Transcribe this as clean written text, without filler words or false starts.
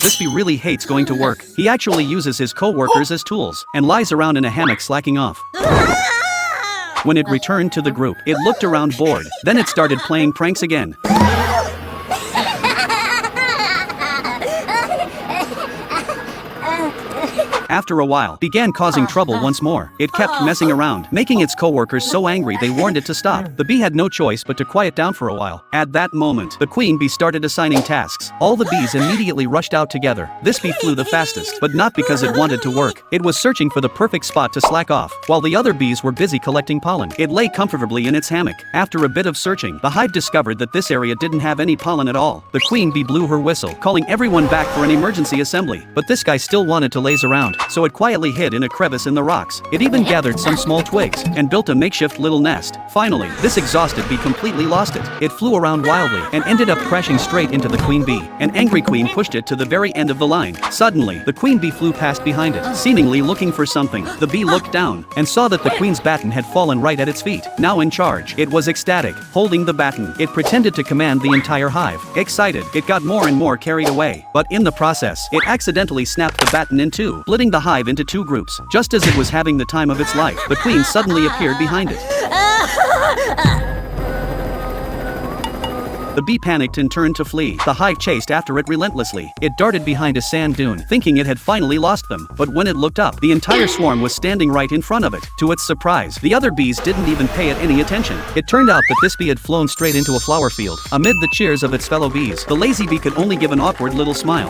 This bee really hates going to work. He actually uses his co-workers as tools and lies around in a hammock slacking off. When it returned to the group, it looked around bored. Then it started playing pranks again. After a while, began causing trouble once more. It kept messing around, making its coworkers so angry they warned it to stop. The bee had no choice but to quiet down for a while. At that moment, the queen bee started assigning tasks. All the bees immediately rushed out together. This bee flew the fastest, but not because it wanted to work. It was searching for the perfect spot to slack off, while the other bees were busy collecting pollen. It lay comfortably in its hammock. After a bit of searching, the hive discovered that this area didn't have any pollen at all. The queen bee blew her whistle, calling everyone back for an emergency assembly. But this guy still wanted to laze around, so it quietly hid in a crevice in the rocks. It even gathered some small twigs and built a makeshift little nest. Finally, this exhausted bee completely lost it. It flew around wildly and ended up crashing straight into the queen bee. An angry queen pushed it to the very end of the line. Suddenly, the queen bee flew past behind it, seemingly looking for something. The bee looked down and saw that the queen's baton had fallen right at its feet. Now in charge, it was ecstatic, holding the baton. It pretended to command the entire hive. Excited, it got more and more carried away. But in the process, it accidentally snapped the baton in two, splitting the hive into two groups. Just as it was having the time of its life, the queen suddenly appeared behind it. The bee panicked and turned to flee. The hive chased after it relentlessly. It darted behind a sand dune, thinking it had finally lost them. But when it looked up, the entire swarm was standing right in front of it. To its surprise, the other bees didn't even pay it any attention. It turned out that this bee had flown straight into a flower field. Amid the cheers of its fellow bees, the lazy bee could only give an awkward little smile.